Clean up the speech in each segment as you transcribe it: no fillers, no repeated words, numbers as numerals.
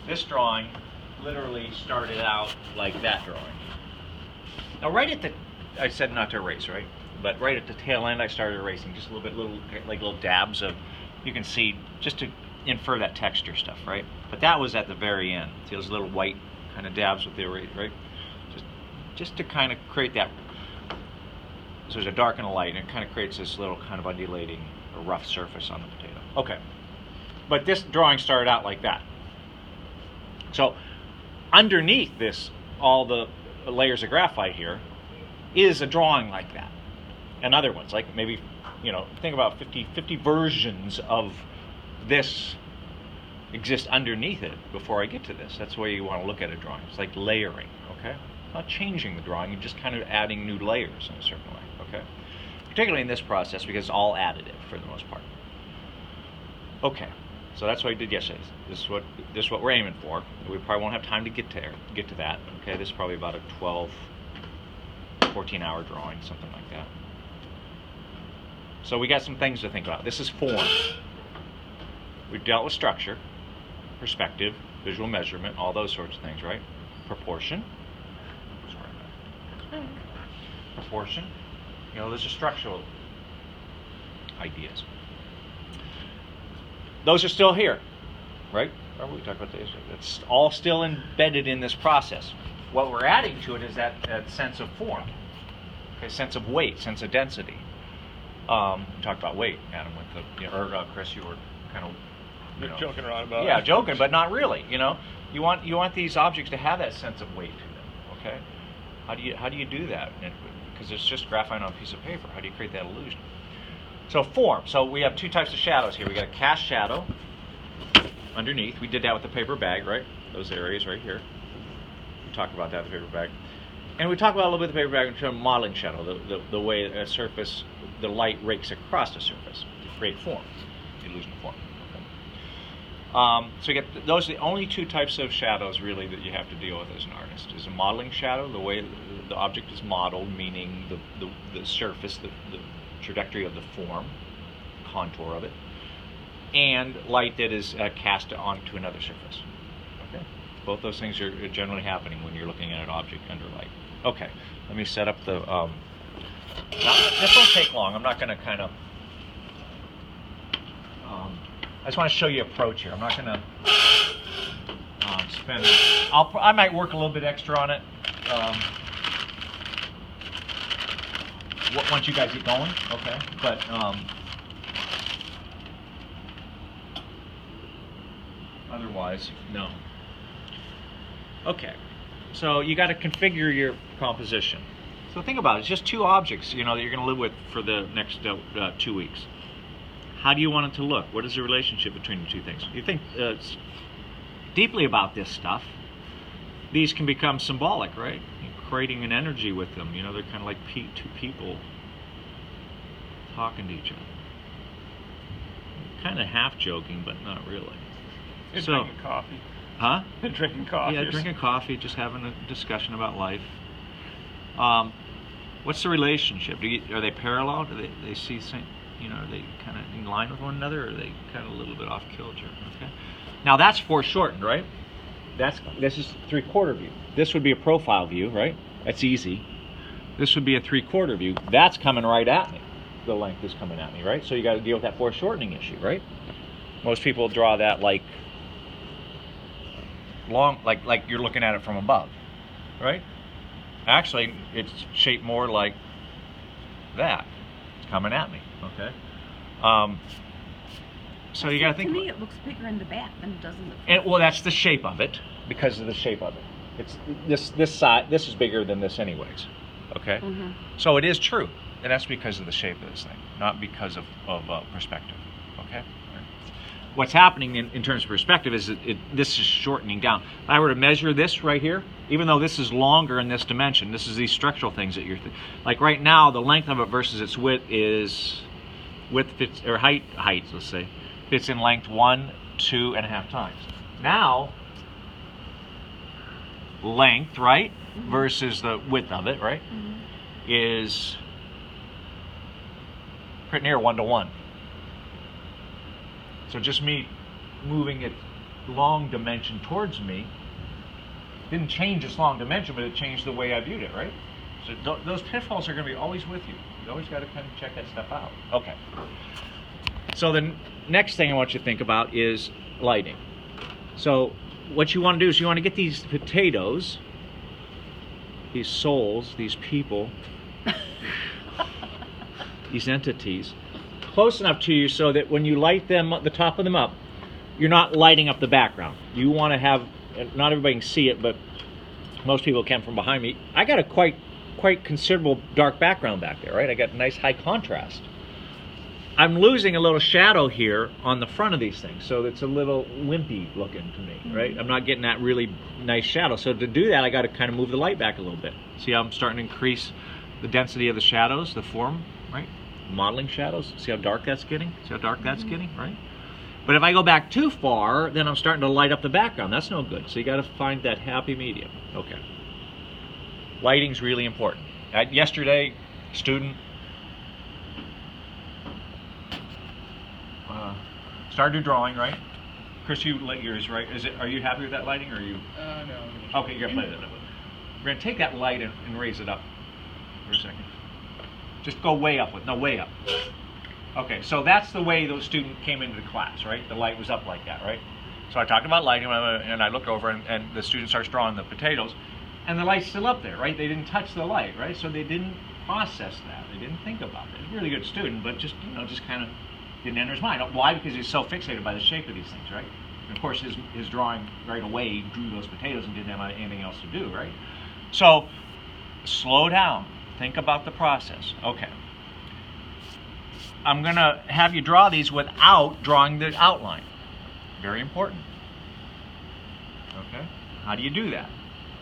this drawing literally started out like that drawing. Now right at the, I said not to erase, right? But right at the tail end I started erasing, just a little bit, like little dabs of, you can see, just to infer that texture stuff, right? But that was at the very end. See those little white kind of dabs with the erase, right? Just to kind of create that, so there's a dark and a light, and it kind of creates this little kind of undulating or rough surface on the potato. Okay, but this drawing started out like that. So underneath this, all the layers of graphite here, is a drawing like that. And other ones, like maybe, you know, think about 50 versions of this exist underneath it before I get to this. That's the way you want to look at a drawing. It's like layering, okay? Not changing the drawing, you're just kind of adding new layers in a certain way, okay? Particularly in this process, because it's all additive for the most part. Okay, so that's what I did yesterday. This is what we're aiming for. We probably won't have time to get to that. Okay, this is probably about a 12, 14-hour drawing, something like that. So we got some things to think about. This is form. We've dealt with structure, perspective, visual measurement, all those sorts of things, right? Proportion. Proportion. You know, those are structural ideas. Those are still here, right? Remember we talked about this? It's all still embedded in this process. What we're adding to it is that sense of form, okay, sense of weight, sense of density. We talked about weight, Adam, with the, you know, or Chris, you were kind of, you're joking around about it. Yeah, joking, but not really. You know, you want these objects to have that sense of weight to them. Okay, how do you do that? Because it's just graphite on a piece of paper. How do you create that illusion? So form. So we have two types of shadows here. We got a cast shadow underneath. We did that with the paper bag, right? Those areas right here. We talked about that with the paper bag. And we talked about a little bit of the paper bag in terms of modeling shadow, the way a surface, the light rakes across the surface to create form, the illusion of form. Okay. So you get those are the only two types of shadows really that you have to deal with as an artist. Is a modeling shadow, the way the object is modeled, meaning the surface, the trajectory of the form, contour of it, and light that is cast onto another surface. Okay, both those things are generally happening when you're looking at an object under light. Okay, let me set up the. Now, this won't take long. I'm not going to kind of. I just want to show you approach here. I'm not going to spend. I might work a little bit extra on it. Once you guys get going, okay, but otherwise, no. Okay, so you got to configure your composition. So think about it. It's just two objects, you know, that you're going to live with for the next 2 weeks. How do you want it to look? What is the relationship between the two things? You think deeply about this stuff. These can become symbolic, right? Creating an energy with them. You know, they're kind of like two people talking to each other. Kind of half joking, but not really. You're drinking coffee. Huh? Drinking coffee. Yeah, drinking coffee, just having a discussion about life. What's the relationship? Are they parallel? Do they see, you know, are they kind of in line with one another, or are they kind of a little bit off kilter? Okay. Now that's foreshortened, right? This is 3/4 view. This would be a profile view, right? That's easy. This would be a 3/4 view. That's coming right at me. The length is coming at me, right? So you got to deal with that foreshortening issue, right? Most people draw that like long, like you're looking at it from above, right? Actually, it's shaped more like that. It's coming at me, okay? So you got to think. To me, it looks bigger in the back than it does in the front. And well, that's the shape of it, because of the shape of it. It's this side. This is bigger than this, anyways. Okay. Mm-hmm. So it is true, and that's because of the shape of this thing, not because of perspective. Okay. What's happening in terms of perspective is that this is shortening down. If I were to measure this right here, even though this is longer in this dimension, this is these structural things that you're like right now. The length of it versus its width is fits, or height. Let's say. Fits in length 1, 2.5 times. Now, length, right, mm-hmm. versus the width of it, right, mm-hmm. is pretty near 1 to 1. So just me moving it long dimension towards me. Didn't change its long dimension, but it changed the way I viewed it, right? So those pitfalls are going to be always with you. You always got to kind of check that stuff out. Okay. So the next thing I want you to think about is lighting. So what you want to do is you want to get these potatoes, these souls, these people, these entities, close enough to you so that when you light them, the top of them up, you're not lighting up the background. You want to have, not everybody can see it, but most people can from behind me. I got a quite considerable dark background back there, right? I got nice high contrast. I'm losing a little shadow here on the front of these things, so it's a little wimpy looking to me, right? I'm not getting that really nice shadow. So to do that, I got to kind of move the light back a little bit. See how I'm starting to increase the density of the shadows, the form, right? Modeling shadows. See how dark that's getting? See how dark that's getting, right? But if I go back too far, then I'm starting to light up the background. That's no good. So you got to find that happy medium. Okay. Lighting's really important. Yesterday, student started drawing, right? Chris, you lit yours, right? Are you happy with that lighting, or are you? No. Okay, you got to play that. We're gonna take that light and raise it up for a second. Just go way up with, no, way up. Okay, so that's the way the student came into the class, right? The light was up like that, right? So I talked about lighting, and I looked over, and the student starts drawing the potatoes, and the light's still up there, right? They didn't touch the light, right? So they didn't process that. They didn't think about it. Really good student, but just, just kind of didn't enter his mind. Why? Because he's so fixated by the shape of these things, right? And of course, his drawing right away drew those potatoes and didn't have anything else to do, right? So slow down. Think about the process. Okay. I'm going to have you draw these without drawing the outline. Very important. Okay? How do you do that?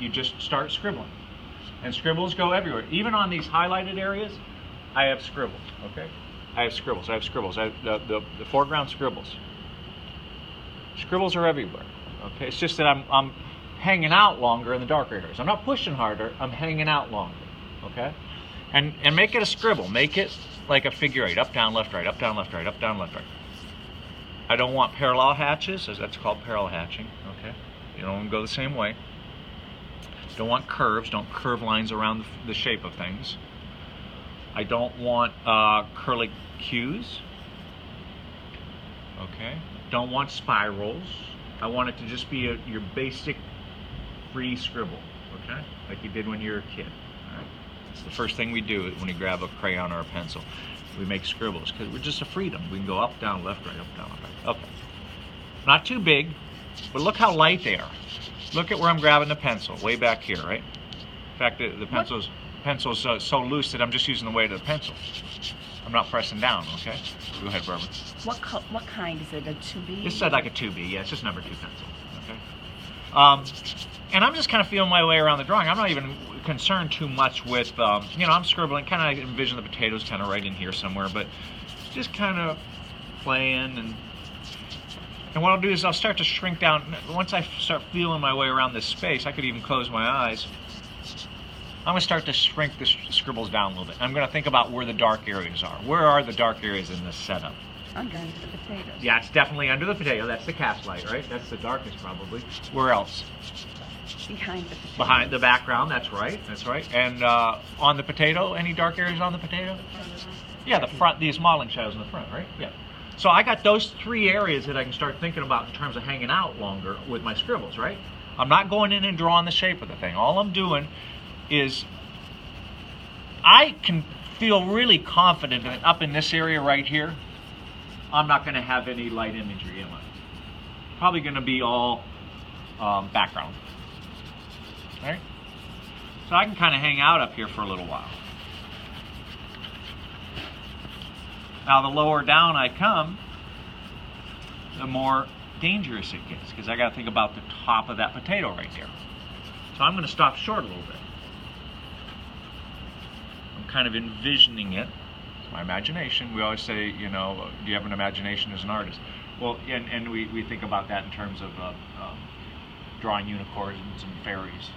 You just start scribbling. And scribbles go everywhere. Even on these highlighted areas, I have scribbles. Okay? I have scribbles. The foreground scribbles. Scribbles are everywhere. Okay? It's just that I'm hanging out longer in the darker areas. I'm not pushing harder. I'm hanging out longer. Okay? And make it a scribble. Make it like a figure eight. Up, down, left, right. Up, down, left, right. Up, down, left, right. I don't want parallel hatches, as that's called parallel hatching. Okay? You don't want to go the same way. Don't want curves. Don't curve lines around the shape of things. I don't want curly cues. Okay? Don't want spirals. I want it to just be your basic free scribble. Okay? Like you did when you were a kid. All right? It's the first thing we do when we grab a crayon or a pencil. We make scribbles because we're just a freedom. We can go up, down, left, right, up, down, left, right. Okay. Not too big, but look how light they are. Look at where I'm grabbing the pencil, way back here, right? In fact, the pencil's so loose that I'm just using the weight of the pencil. I'm not pressing down, okay? Go ahead, Barbara. What kind is it? A 2B? This is like a 2B, yeah, it's just number 2 pencil, okay? And I'm just kind of feeling my way around the drawing. I'm not even concerned too much with, I'm scribbling, kind of envision the potatoes kind of right in here somewhere, but just kind of playing, and what I'll do is I'll start to shrink down. Once I start feeling my way around this space, I could even close my eyes. I'm going to start to shrink the scribbles down a little bit. I'm going to think about where the dark areas are. Where are the dark areas in this setup? Under the potatoes. Yeah, it's definitely under the potato. That's the cast light, right? That's the darkest probably. Where else? Behind the potato. Behind the background, that's right. That's right. And on the potato, any dark areas on the potato? Yeah, the front, these modeling shadows in the front, right? Yeah. So I got those 3 areas that I can start thinking about in terms of hanging out longer with my scribbles, right? I'm not going in and drawing the shape of the thing. All I'm doing is I can feel really confident that up in this area right here, I'm not going to have any light imagery in it. Probably going to be all background. Right? So I can kind of hang out up here for a little while. Now the lower down I come, the more dangerous it gets, because I got to think about the top of that potato right there. So I'm going to stop short a little bit. I'm kind of envisioning it. It's my imagination. We always say, do you have an imagination as an artist? Well, and we think about that in terms of drawing unicorns and fairies.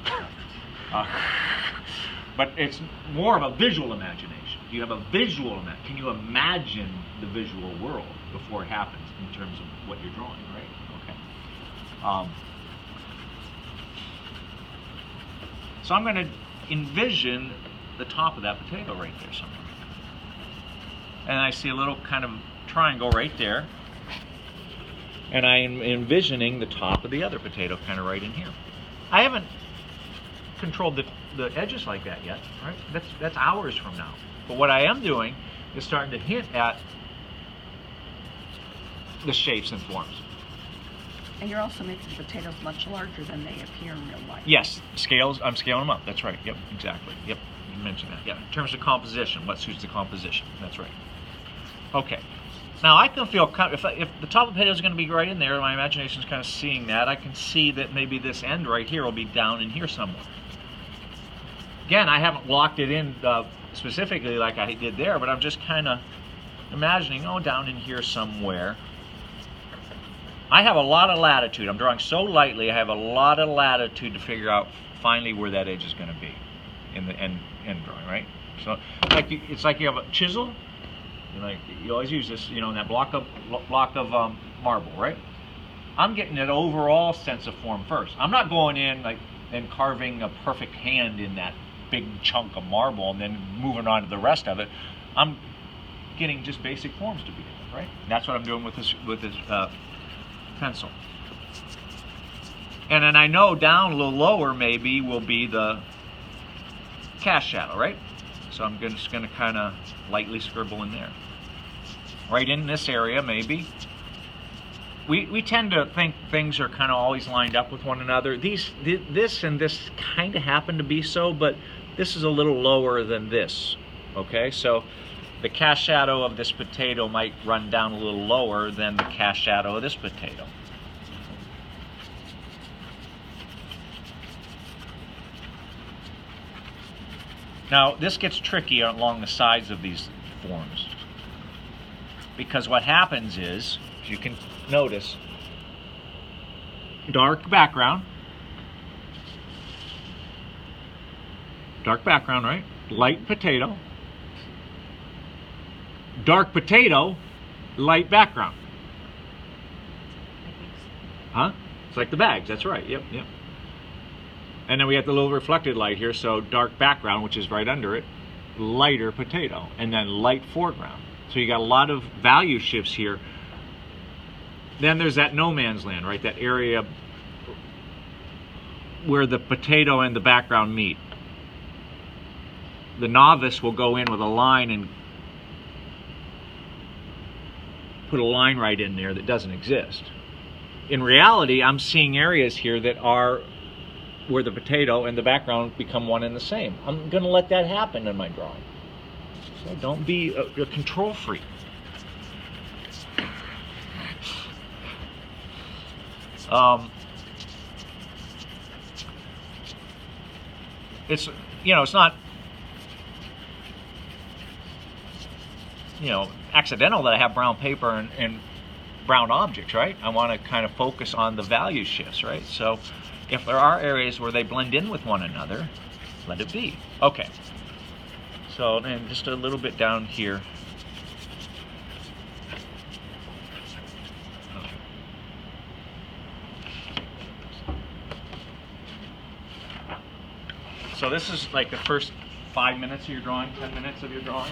But it's more of a visual imagination. You have a visual imagination. Can you imagine the visual world before it happens in terms of what you're drawing, right? Okay. So I'm going to envision the top of that potato right there somewhere. And I see a little kind of triangle right there. And I am envisioning the top of the other potato kind of right in here. I haven't controlled the edges like that yet, right? That's hours from now. But what I am doing is starting to hint at the shapes and forms. And you're also making the potatoes much larger than they appear in real life. Yes, I'm scaling them up. That's right. Yep, exactly. Yep, you mentioned that. Yeah, in terms of composition, what suits the composition. That's right. Okay. Now I can feel, if the top of the potato is going to be right in there, my imagination is kind of seeing that. I can see that maybe this end right here will be down in here somewhere. Again, I haven't locked it in specifically like I did there, but I'm just kind of imagining, oh, down in here somewhere. I have a lot of latitude. I'm drawing so lightly, I have a lot of latitude to figure out finally where that edge is going to be in the end drawing, right? So it's like you have a chisel. You always use this, in that block of marble, right? I'm getting that overall sense of form first. I'm not going in and carving a perfect hand in that big chunk of marble and then moving on to the rest of it. I'm getting just basic forms to begin with, right? And that's what I'm doing with this pencil. And then I know down a little lower maybe will be the cast shadow, right? So I'm just going to kind of lightly scribble in there. Right in this area maybe. We tend to think things are kind of always lined up with one another. This and this kind of happen to be so, but this is a little lower than this. Okay, so the cast shadow of this potato might run down a little lower than the cast shadow of this potato. Now, this gets tricky along the sides of these forms. Because what happens is, as you can notice, dark background, right? Light potato, dark potato, light background. Huh? It's like the bags, that's right, yep. And then we have the little reflected light here, so dark background, which is right under it, lighter potato, and then light foreground. So you got a lot of value shifts here. Then there's that no man's land, right? That area where the potato and the background meet. The novice will go in with a line and put a line right in there that doesn't exist. In reality, I'm seeing areas here that are where the potato and the background become one and the same. I'm going to let that happen in my drawing. So don't be a control freak. It's it's not accidental that I have brown paper and brown objects, right? I want to kind of focus on the value shifts, right? So if there are areas where they blend in with one another, let it be. Okay. So then just a little bit down here. So this is like the first 5 minutes of your drawing, 10 minutes of your drawing.